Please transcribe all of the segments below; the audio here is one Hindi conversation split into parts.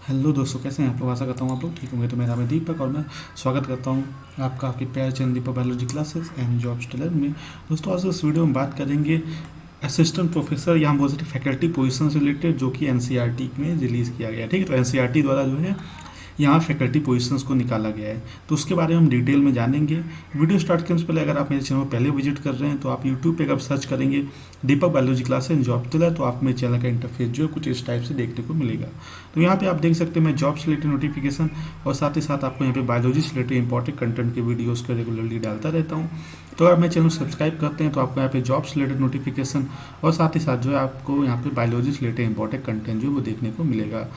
हेलो दोस्तों, कैसे हैं आप लोग। आशा करता हूँ आप लोग ठीक होंगे। तो मेरा नाम है दीपक और मैं स्वागत करता हूँ आपका आपके प्यारे channel Deepak biology classes and jobs talent में। दोस्तों, आज इस वीडियो में बात करेंगे असिस्टेंट प्रोफेसर या हम बोल सकते फैकल्टी पोजीशन से रिलेटेड, जो कि एनसीईआरटी में रिलीज़ किया गया है। ठीक है, तो एनसीईआरटी द्वारा जो है यहाँ फैकल्टी पोजीशंस को निकाला गया है, तो उसके बारे में हम डिटेल में जानेंगे। वीडियो स्टार्ट करने से पहले अगर आप मेरे चैनल को पहले विजिट कर रहे हैं तो आप यूट्यूब पे अगर सर्च करेंगे Deepak biology class and job talent, तो आप मेरे चैनल का इंटरफेस जो है कुछ इस टाइप से देखने को मिलेगा। तो यहाँ पे आप देख सकते हैं मैं जॉब से रिलेटेड नोटिफिकेशन और साथ ही साथ आपको यहाँ पे बायोलॉजी से रिलेटेड इंपॉर्टेंट कंटेंट के वीडियोज़ को रेगुलरली डालता रहता हूँ। तो अगर मेरे चैनल सब्सक्राइब करते हैं तो आपको यहाँ पे जॉब से रिलेटेड नोटिफिकेशन और साथ ही साथ जो है आपको यहाँ पे बायोलॉजी से रिलेटेड इंपॉर्टेंट कंटेंट जो है वो देखने को मिलेगा।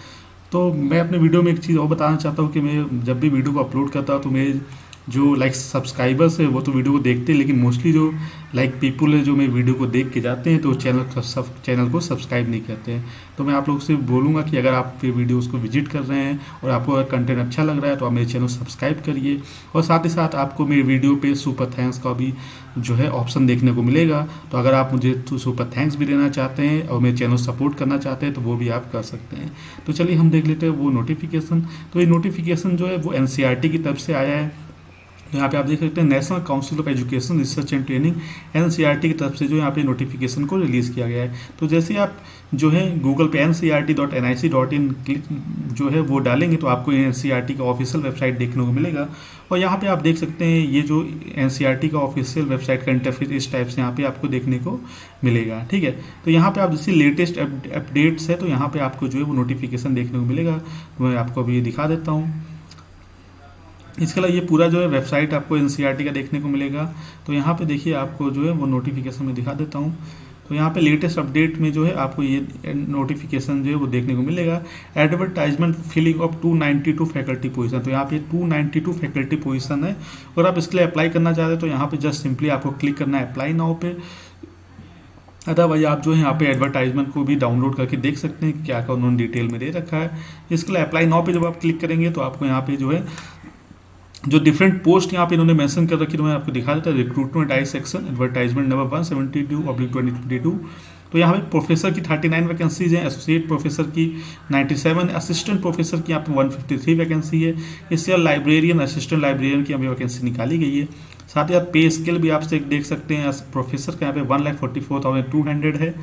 तो मैं अपने वीडियो में एक चीज़ और बताना चाहता हूँ कि मैं जब भी वीडियो को अपलोड करता हूँ तो मेरे जो सब्सक्राइबर्स है वो तो वीडियो को देखते हैं, लेकिन मोस्टली जो पीपल है जो मेरे वीडियो को देख के जाते हैं तो चैनल को सब्सक्राइब नहीं करते हैं। तो मैं आप लोगों से बोलूँगा कि अगर आप ये वीडियोस को विजिट कर रहे हैं और आपको अगर कंटेंट अच्छा लग रहा है तो आप मेरे चैनल सब्सक्राइब करिए और साथ ही साथ आपको मेरे वीडियो पे सुपर थैंक्स का भी जो है ऑप्शन देखने को मिलेगा। तो अगर आप मुझे सुपर थैंक्स भी देना चाहते हैं और मेरे चैनल सपोर्ट करना चाहते हैं तो वो भी आप कर सकते हैं। तो चलिए हम देख लेते हैं वो नोटिफिकेशन। तो ये नोटिफिकेशन जो है वो एनसीईआरटी की तरफ से आया है। तो यहाँ पे आप देख सकते हैं national council of education research and training NCERT की तरफ से जो यहाँ पे नोटिफिकेशन को रिलीज़ किया गया है। तो जैसे आप जो है गूगल पे ncrt.nic.in जो है वो डालेंगे तो आपको एनसीईआरटी का ऑफिशियल वेबसाइट देखने को मिलेगा। और यहाँ पे आप देख सकते हैं ये जो एनसीईआरटी का ऑफिशियल वेबसाइट का इंटरफेस इस टाइप से यहाँ पे आपको देखने को मिलेगा। ठीक है, तो यहाँ पे आप जैसे लेटेस्ट अपडेट्स है तो यहाँ पे आपको जो है वो नोटिफिकेशन देखने को मिलेगा। तो मैं आपको अभी ये दिखा देता हूँ। इसके अलावा ये पूरा जो है वेबसाइट आपको एनसीईआरटी का देखने को मिलेगा। तो यहाँ पे देखिए आपको जो है वो नोटिफिकेशन में दिखा देता हूँ। तो यहाँ पे लेटेस्ट अपडेट में जो है आपको ये नोटिफिकेशन जो है वो देखने को मिलेगा। Advertisement filling of 292 faculty position. तो यहाँ पे 292 फैकल्टी पोजीशन है और आप इसके लिए अप्लाई करना चाहते हैं तो यहाँ पे जस्ट सिंपली आपको क्लिक करना है अप्लाई नाउ पे। अदरवाइज आप जो है यहाँ पे एडवर्टाइजमेंट को भी डाउनलोड करके देख सकते हैं क्या क्या उन्होंने डिटेल में दे रखा है। इसके लिए अप्लाई नाउ पे जब आप क्लिक करेंगे तो आपको यहाँ पे जो है जो डिफरेंट पोस्ट यहाँ पे इन्होंने मेंशन कर रखी तो मैं आपको दिखा देता हूँ। Recruitment I section advertisement number 172/2022। तो यहाँ पे प्रोफेसर की 39 वैकेंसीज हैं, एसोसिएट प्रोफेसर की 97, असिस्टेंट प्रोफेसर की यहाँ पे 153 वैकेंसी है। इससे लाइब्रेरियन असिस्टेंट लाइब्रेरियन की अभी वैकेंसी निकाली गई है। साथ ही आप पे स्केल भी आपसे देख सकते हैं। प्रोफेसर का यहाँ पे 1,44,200 है,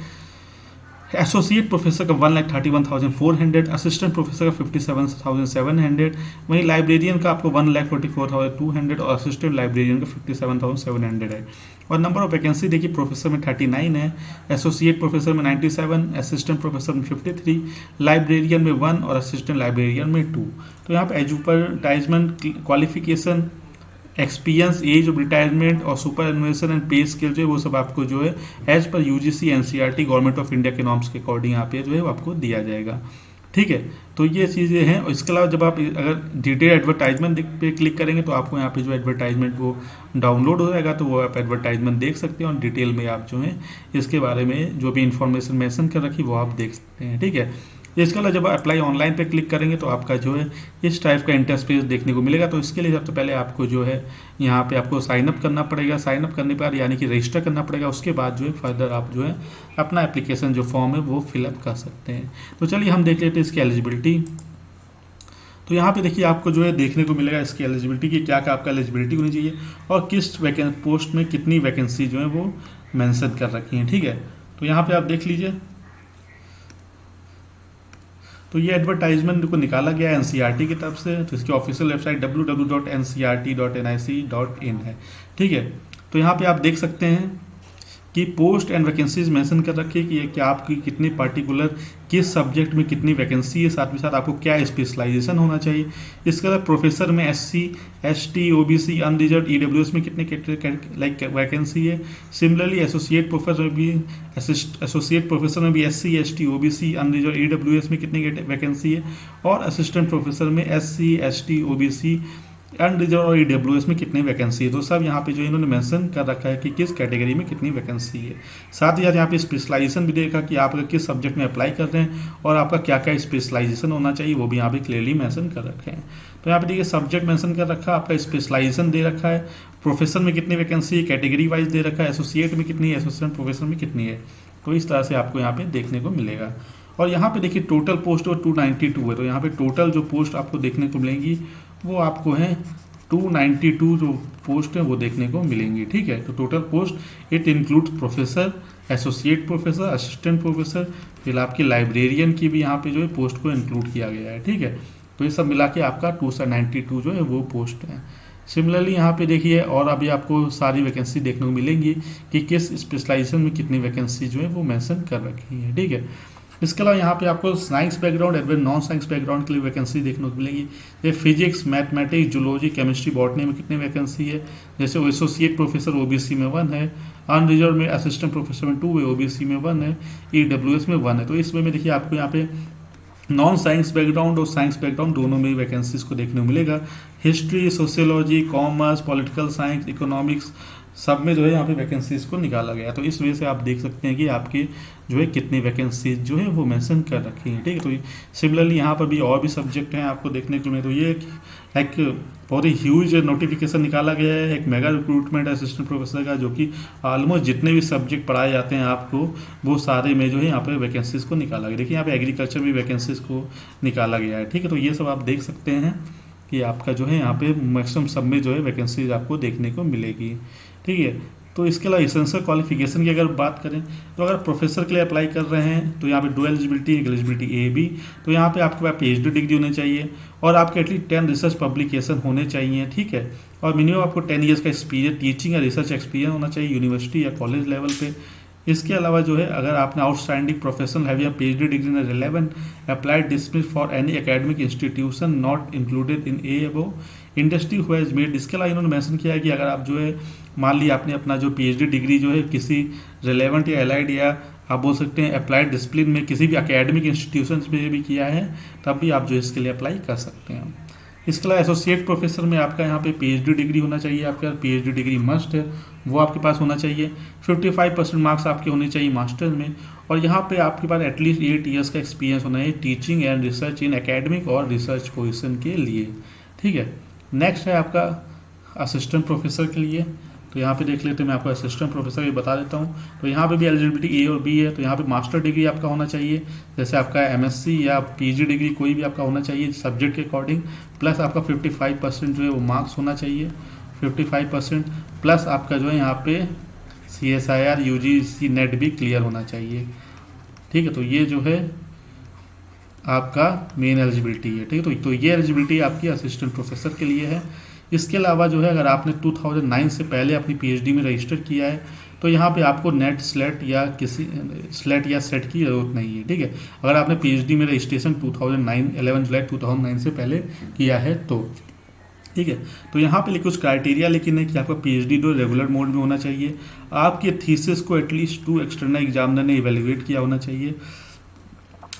एसोसिएट प्रोफेसर का 1,31,400, असिस्टेंट प्रोफेसर का 57,700, वहीं लाइब्रेरियन का आपको 1,44,200 और असिस्टेंट लाइब्रेरियन का 57,700 है। और नंबर ऑफ वैकेंसी देखिए प्रोफेसर में 39 है, एसोसिएट प्रोफेसर में 97, असिस्टेंट प्रोफेसर में 53, लाइब्रेरियन में 1 और असिस्टेंट लाइब्रेरियन में 2। तो यहाँ पर advertisement qualification experience age of retirement और superannuation and pay scale जो है वो सब आपको जो है एज पर UGC NCERT government of India के नॉर्म्स के अकॉर्डिंग यहाँ पे जो है वो आपको दिया जाएगा। ठीक है, तो ये चीज़ें हैं। और इसके अलावा जब आप अगर डिटेल एडवर्टाइजमेंट पे क्लिक करेंगे तो आपको यहाँ पे जो एडवर्टाइजमेंट वो डाउनलोड हो जाएगा, तो वो आप एडवर्टाइजमेंट देख सकते हैं और डिटेल में आप जो है इसके बारे में जो भी इंफॉर्मेशन मेंशन कर रखी वो आप देख सकते हैं। ठीक है, इसके अलावा जब अप्लाई ऑनलाइन पे क्लिक करेंगे तो आपका जो है इस टाइप का इंटरफेस देखने को मिलेगा। तो इसके लिए सबसे पहले आपको जो है यहाँ पे आपको साइन अप करना पड़ेगा। साइन अप करने के बाद यानी कि रजिस्टर करना पड़ेगा। उसके बाद जो है फर्दर आप जो है अपना एप्लीकेशन जो फॉर्म है वो फिलअप कर सकते हैं। तो चलिए हम देख लेते हैं इसकी एलिजिबिलिटी। तो यहाँ पे देखिए आपको जो है देखने को मिलेगा इसकी एलिजिबिलिटी की क्या क्या आपका एलिजिबिलिटी होनी चाहिए और किस पोस्ट में कितनी वैकेंसी जो है वो मैंसन कर रखी है। ठीक है, तो यहाँ पे आप देख लीजिए। तो ये एडवर्टाइजमेंट को निकाला गया है एनसीईआरटी की तरफ से। तो इसकी ऑफिशियल वेबसाइट www.ncrt.nic.in है। ठीक है, तो यहाँ पे आप देख सकते हैं कि पोस्ट एंड वैकेंसीज मेंशन कर रखी है कि ये क्या आपकी कितनी पार्टिकुलर किस सब्जेक्ट में कितनी वैकेंसी है, साथ ही साथ आपको क्या स्पेशलाइजेशन होना चाहिए। इसके अलावा प्रोफेसर में SC ST OBC unreserved EWS में कितने वैकेंसी है। सिमिलरली एसोसिएट प्रोफेसर में भी SC ST OBC unreserved EWS में कितनी वैकेंसी है और असिस्टेंट प्रोफेसर में SC ST OBC अनरिजर्व और EWS में कितनी वैकेंसी है। तो सब यहाँ पे जो इन्होंने मेंशन कर रखा है कि किस कैटेगरी में कितनी वैकेंसी है। साथ ही साथ यहाँ पे स्पेशलाइजेशन भी देखा कि आप अगर किस सब्जेक्ट में अप्लाई कर रहे हैं और आपका क्या क्या स्पेशलाइजेशन होना चाहिए वो भी यहाँ पे क्लियरली मेंशन कर रखे हैं। तो यहाँ पे देखिए सब्जेक्ट मेंशन कर रखा है, आपका स्पेशलाइजेशन दे रखा है, प्रोफेसर में कितनी वैकेंसी है, कैटेगरी वाइज दे रखा है, एसोसिएट में कितनी है, एसोसिएट प्रोफेसर में कितनी है। तो इस तरह से आपको यहाँ पे देखने को मिलेगा। और यहाँ पे देखिए टोटल पोस्ट और 292 है, तो यहाँ पे टोटल जो पोस्ट आपको देखने को मिलेंगी वो आपको है 292 जो पोस्ट है वो देखने को मिलेंगी। ठीक है, तो total post it includes professor, associate professor, assistant professor, फिर आपकी लाइब्रेरियन की भी यहाँ पे जो है पोस्ट को इंक्लूड किया गया है। ठीक है, तो ये सब मिला के आपका 292 जो है वो पोस्ट है। सिमिलरली यहाँ पे देखिए और अभी आपको सारी वैकेंसी देखने को मिलेंगी कि किस स्पेशलाइजेशन में कितनी वैकेंसी जो है वो मेंशन कर रखी है। ठीक है, इसके अलावा यहाँ पे आपको साइंस बैकग्राउंड एवं नॉन साइंस बैकग्राउंड के लिए वैकेंसी देखने को मिलेगी। जैसे physics, mathematics, zoology, chemistry, botany में कितनी वैकेंसी है। जैसे एसोसिएट प्रोफेसर ओबीसी में 1 है, अनरिजर्व में असिस्टेंट प्रोफेसर में 2 है, ओबीसी में 1 है, ईडब्ल्यूएस में 1 है। तो इसमें देखिए आपको यहाँ पे नॉन साइंस बैकग्राउंड और साइंस बैकग्राउंड दोनों में वैकेंसीज को देखने को मिलेगा। History, sociology, commerce, political science, economics सब में जो है यहाँ पे वैकेंसीज को निकाला गया। तो इस वजह से आप देख सकते हैं कि आपके जो है कितनी वैकेंसीज जो है वो मेंशन कर रखी हैं। ठीक है, तो सिमिलरली यहाँ पर भी और भी सब्जेक्ट हैं आपको देखने को मिले। तो ये एक बहुत ही ह्यूज नोटिफिकेशन निकाला गया है, एक मेगा रिक्रूटमेंट असिस्टेंट प्रोफेसर का, जो कि ऑलमोस्ट जितने भी सब्जेक्ट पढ़ाए जाते हैं आपको वो सारे में जो है यहाँ पे वैकेंसीज को निकाला गया। देखिए यहाँ पे एग्रीकल्चर में वैकेंसीज को निकाला गया है। ठीक है, तो ये सब आप देख सकते हैं कि आपका जो है यहाँ पे मैक्सिमम सब में जो है वैकेंसीज आपको देखने को मिलेगी। ठीक है, तो इसके अलावा इसेंशियल क्वालिफिकेशन की अगर बात करें तो अगर प्रोफेसर के लिए अप्लाई कर रहे हैं तो यहाँ पे 2 एलिजिबिलिटी ए बी, तो यहाँ पे आपके पास पीएचडी डिग्री होनी चाहिए और आपके एटलीस्ट 10 रिसर्च पब्लिकेशन होने चाहिए। ठीक है, और मिनिमम आपको 10 ईयर्स का एक्सपीरियंस, टीचिंग या रिसर्च एक्सपीरियंस होना चाहिए यूनिवर्सिटी या कॉलेज लेवल पे। इसके अलावा जो है अगर आपने आउटस्टैंडिंग प्रोफेशनल हैव या PhD degree in relevant applied discipline for any academic institution not included in A above industry who has made. इसके अलावा इन्होंने मेंशन किया है कि अगर आप जो है मान लिया आपने अपना जो पीएचडी डिग्री जो है किसी रिलेवेंट या एलाइड या आप बोल सकते हैं अप्लाइड डिसिप्लिन में किसी भी एकेडमिक इंस्टीट्यूशन में भी किया है तब भी आप जो इसके लिए अप्लाई कर सकते हैं। इसके अलावा एसोसिएट प्रोफेसर में आपका यहाँ पे पीएचडी डिग्री होना चाहिए, आपके पास पीएचडी डिग्री मस्ट है, वो आपके पास होना चाहिए। 55% मार्क्स आपके होने चाहिए मास्टर्स में, और यहाँ पे आपके पास एटलीस्ट 8 ईयर्स का एक्सपीरियंस होना है teaching and research in academic और रिसर्च पोजीशन के लिए। ठीक है, नेक्स्ट है आपका असिस्टेंट प्रोफेसर के लिए। तो यहाँ पे देख लेते हैं, मैं आपको असिस्टेंट प्रोफेसर ये बता देता हूँ। तो यहाँ पे भी एलिजिबिलिटी ए और बी है। तो यहाँ पे मास्टर डिग्री आपका होना चाहिए, जैसे आपका एमएससी या पीजी डिग्री कोई भी आपका होना चाहिए सब्जेक्ट के अकॉर्डिंग, प्लस आपका 55% जो है वो मार्क्स होना चाहिए, 55% प्लस आपका जो है यहाँ पे CSIR UGC नेट भी क्लियर होना चाहिए। ठीक है, तो ये जो है आपका मेन एलिजिबिलिटी है। ठीक है, तो ये एलिजिबिलिटी आपकी असिस्टेंट प्रोफेसर के लिए है। इसके अलावा जो है अगर आपने 2009 से पहले अपनी पीएचडी में रजिस्टर किया है तो यहाँ पे आपको नेट स्लेट या किसी स्लेट या सेट की ज़रूरत नहीं है। ठीक है, अगर आपने पीएचडी में रजिस्ट्रेशन 11 जुलाई 2009 से पहले किया है तो ठीक है। तो यहाँ पे कुछ क्राइटेरिया लेकिन है कि आपका पीएचडी जो रेगुलर मोड में होना चाहिए, आपके थीसिस को एटलीस्ट 2 एक्सटर्नल एग्जामिनर ने इवेल्युएट किया होना चाहिए,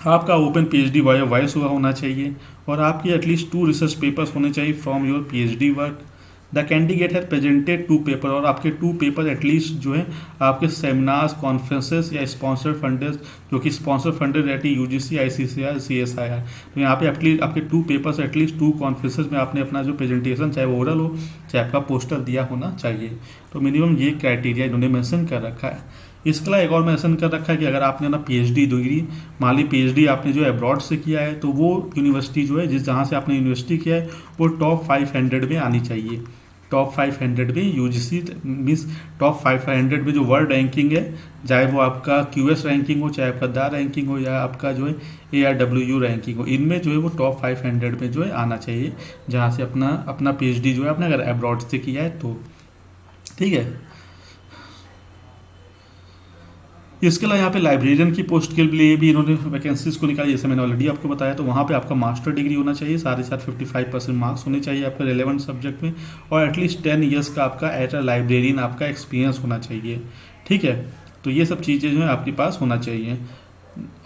आपका ओपन पीएचडी वाइस हुआ होना चाहिए, और आपके एटलीस्ट 2 रिसर्च पेपर्स होने चाहिए from your PhD work. The candidate has presented 2 paper, और आपके 2 पेपर एटलीस्ट जो है आपके सेमिनार्स, कॉन्फ्रेंसेस या स्पॉन्सर फंडेड, जो कि स्पॉन्सर फंडेड रहती है यूजीसी, आईसीसीआर, CSIR। तो यहाँ पे एटलीस्ट आपके 2 पेपर्स एटलीस्ट 2 कॉन्फ्रेंसेस में आपने अपना जो प्रेजेंटेशन चाहे वो ओरल हो चाहे आपका पोस्टर दिया होना चाहिए। तो मिनिमम ये क्राइटेरिया इन्होंने मेंशन कर रखा है। इसके अलावा एक और मेंशन कर रखा है कि अगर आपने ना पीएचडी डिग्री मान ली पीएचडी आपने जो अब्रॉड से किया है तो वो यूनिवर्सिटी जो है जहाँ से आपने यूनिवर्सिटी किया है वो टॉप 500 में आनी चाहिए। टॉप 500 में यूजीसी मीन्स टॉप 500 में जो वर्ल्ड रैंकिंग है, चाहे वो आपका QS रैंकिंग हो, चाहे आपका दा रैंकिंग हो, या आपका जो है ARWU रैंकिंग हो, इनमें जो है वो टॉप 500 में जो है आना चाहिए, जहाँ से अपना पीएचडी जो है आपने अगर अब्रॉड से किया है तो। ठीक है, इसके अलावा यहाँ पे लाइब्रेरियन की पोस्ट के लिए भी इन्होंने वैकेंसीज को निकाला, जैसे मैंने ऑलरेडी आपको बताया। तो वहाँ पे आपका मास्टर डिग्री होना चाहिए, साथ ही साथ 55% मार्क्स होने चाहिए आपके रिलेवेंट सब्जेक्ट में, और एटलीस्ट 10 ईयर्स का आपका एज अ लाइब्रेरियन आपका एक्सपीरियंस होना चाहिए। ठीक है, तो ये सब चीज़ें जो है आपके पास होना चाहिए,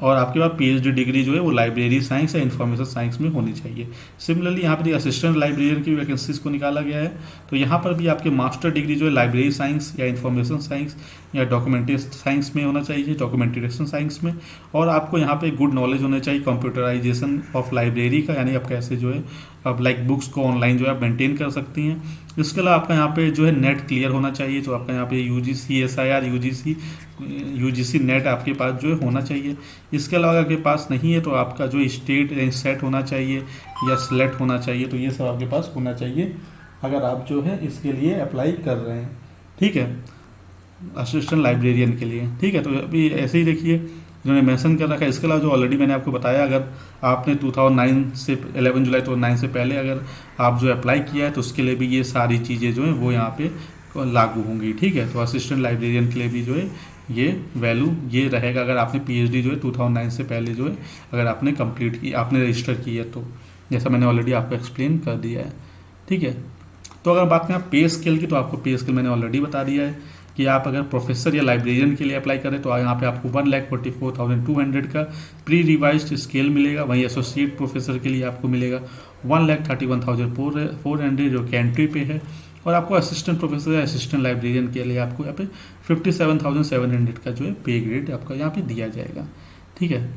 और आपके पास पीएचडी डिग्री जो है वो लाइब्रेरी साइंस या इन्फॉर्मेशन साइंस में होनी चाहिए। सिमिलरली यहाँ पर असिस्टेंट लाइब्रेरियन की वैकेंसीज को निकाला गया है। तो यहाँ पर भी आपके मास्टर डिग्री जो है लाइब्रेरी साइंस या इन्फॉर्मेशन साइंस या डॉक्यूमेंटेशन साइंस में होना चाहिए, डॉक्यूमेंटेशन साइंस में। और आपको यहाँ पे गुड नॉलेज होना चाहिए कंप्यूटराइजेशन ऑफ लाइब्रेरी का, यानी आप कैसे जो है आप लाइक बुक्स को ऑनलाइन जो है आप मेंटेन कर सकती हैं। इसके अलावा आपका यहाँ पे जो है नेट क्लियर होना चाहिए, तो आपका यहाँ पे UGC SIR UGC नेट आपके पास जो है होना चाहिए। इसके अलावा अगर आपके पास नहीं है तो आपका जो स्टेट सेट होना चाहिए या सेलेक्ट होना चाहिए, तो ये सब आपके पास होना चाहिए अगर आप जो है इसके लिए अप्लाई कर रहे हैं। ठीक है, असिस्टेंट लाइब्रेरियन के लिए। ठीक है, तो अभी ऐसे ही देखिए इन्होंने मेंशन कर रखा है। इसके अलावा जो ऑलरेडी मैंने आपको बताया, अगर आपने 2009 से 11 जुलाई 2009 से पहले अगर आप जो अप्लाई किया है तो उसके लिए भी ये सारी चीज़ें जो हैं वो यहाँ पे लागू होंगी। ठीक है, तो असिस्टेंट लाइब्रेरियन के लिए भी जो है ये वैल्यू ये रहेगा अगर आपने PhD जो है 2009 से पहले जो है अगर आपने कंप्लीट की, आपने रजिस्टर की है, तो जैसा मैंने ऑलरेडी आपको एक्सप्लेन कर दिया है। ठीक है, तो अगर बात करें पे स्केल की, तो आपको पे स्केल मैंने ऑलरेडी बता दिया है कि आप अगर प्रोफेसर या लाइब्रेरियन के लिए अप्लाई करें तो यहाँ पे आपको 1,44,200 का प्री रिवाइज्ड स्केल मिलेगा। वहीं एसोसिएट प्रोफेसर के लिए आपको मिलेगा 1,31,400 जो कि एंट्री पे है। और आपको असिस्टेंट प्रोफेसर या असिस्टेंट लाइब्रेरियन के लिए आपको यहाँ पे 57,700 का जो है पे ग्रेड आपका यहाँ पे दिया जाएगा। ठीक है,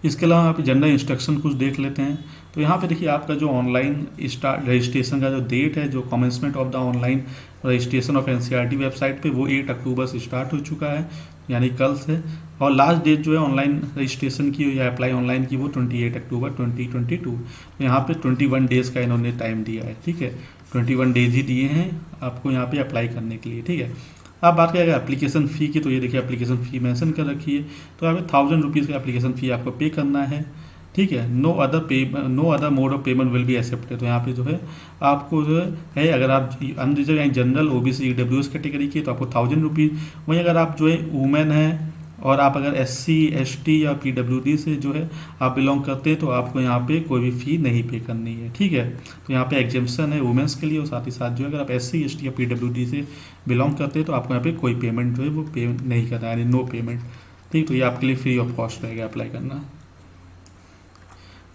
इसके अलावा यहाँ पे जनरल इंस्ट्रक्शन कुछ देख लेते हैं। तो यहाँ पे देखिए आपका जो ऑनलाइन स्टार्ट रजिस्ट्रेशन का जो डेट है, जो commencement of the online registration of NCERT website पे वो 8 अक्टूबर से स्टार्ट हो चुका है, यानी कल से। और लास्ट डेट जो है ऑनलाइन रजिस्ट्रेशन की या अप्लाई ऑनलाइन की वो 28 अक्टूबर 2022। तो यहाँ पे 21 डेज़ का इन्होंने टाइम दिया है। ठीक है, 21 डेज ही दिए हैं आपको यहाँ पे अप्लाई करने के लिए। ठीक है, अब बात करें एप्लीकेशन फ़ी की, तो ये देखिए एप्लीकेशन फ़ी मेंशन कर रखी है। तो यहाँ पे 1000 रुपीज़ का एप्लीकेशन फ़ी आपको पे करना है। ठीक है, no other mode of payment will be accepted. तो यहाँ पे जो है आपको जो है अगर आप अनरिजर्व यानी जनरल OBC EWS कैटेगरी की तो आपको 1000 रुपीज़। वहीं अगर आप जो है वुमेन है और आप अगर SC ST या PWD से जो है आप बिलोंग करते हैं तो आपको यहाँ पे कोई भी फ़ी नहीं पे करनी है। ठीक है, तो यहाँ पे एग्जेम्पशन है वुमेंस के लिए, और साथ ही साथ जो है अगर आप SC ST या PWD से बिलोंग करते हैं तो आपको यहाँ पे कोई पेमेंट जो है वो पे नहीं करना है, यानी नो पेमेंट। ठीक, तो ये आपके लिए फ्री ऑफ कॉस्ट रहेगा अप्लाई करना।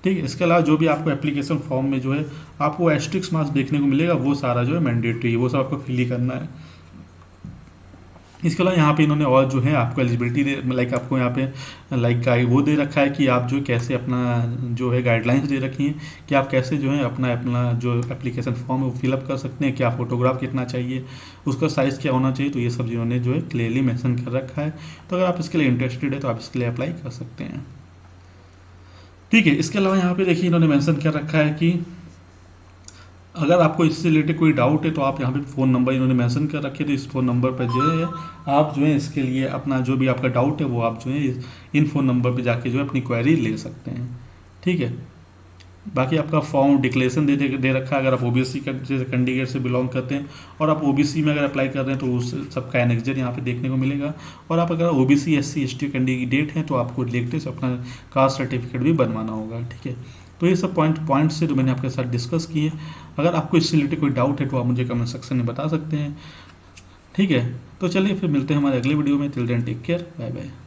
ठीक है, इसके अलावा जो भी आपको एप्लीकेशन फॉर्म में जो है आपको एस्ट्रिक्स मार्क्स देखने को मिलेगा, वो सारा जो है मैंडेटरी है, वो सब आपको फिल ही करना है। इसके अलावा यहाँ पे इन्होंने और जो है आपको एलिजिबिलिटी लाइक आपको यहाँ पे लाइक गाइड वो दे रखा है कि आप जो कैसे अपना जो है गाइडलाइंस दे रखी हैं कि आप कैसे जो है अपना जो एप्लीकेशन फॉर्म है वो फिलअप कर सकते हैं, क्या फोटोग्राफ कितना चाहिए, उसका साइज़ क्या होना चाहिए। तो ये सब जिन्होंने जो है क्लियरली मेंशन कर रखा है। तो अगर आप इसके लिए इंटरेस्टेड है तो आप इसके लिए अप्लाई कर सकते हैं। ठीक है, इसके अलावा यहाँ पे देखिए इन्होंने मेंशन कर रखा है कि अगर आपको इससे रिलेटेड कोई डाउट है तो आप यहाँ पे फ़ोन नंबर इन्होंने मेंशन कर रखे, तो इस फ़ोन नंबर पर जो है आप जो है इसके लिए अपना जो भी आपका डाउट है वो आप जो है इन फ़ोन नंबर पे जाके जो है अपनी क्वेरी ले सकते हैं। ठीक है, बाकी आपका फॉर्म डिक्लेरेशन दे रखा है। अगर आप OBC कैंडिडेट से बिलोंग करते हैं और आप OBC में अगर अप्लाई कर रहे हैं तो उस सबका एनेक्जर यहाँ पे देखने को मिलेगा। और आप अगर OBC SC ST कैंडिडेट हैं तो आपको लेटेस्ट अपना कास्ट सर्टिफिकेट भी बनवाना होगा। ठीक है, तो ये सब पॉइंट्स से जो मैंने आपके साथ डिस्कस किए। अगर आपको इससे रिलेटेड कोई डाउट है तो आप मुझे कमेंट सेक्शन में बता सकते हैं। ठीक है, तो चलिए फिर मिलते हैं हमारे अगले वीडियो में। Till then take care, bye bye.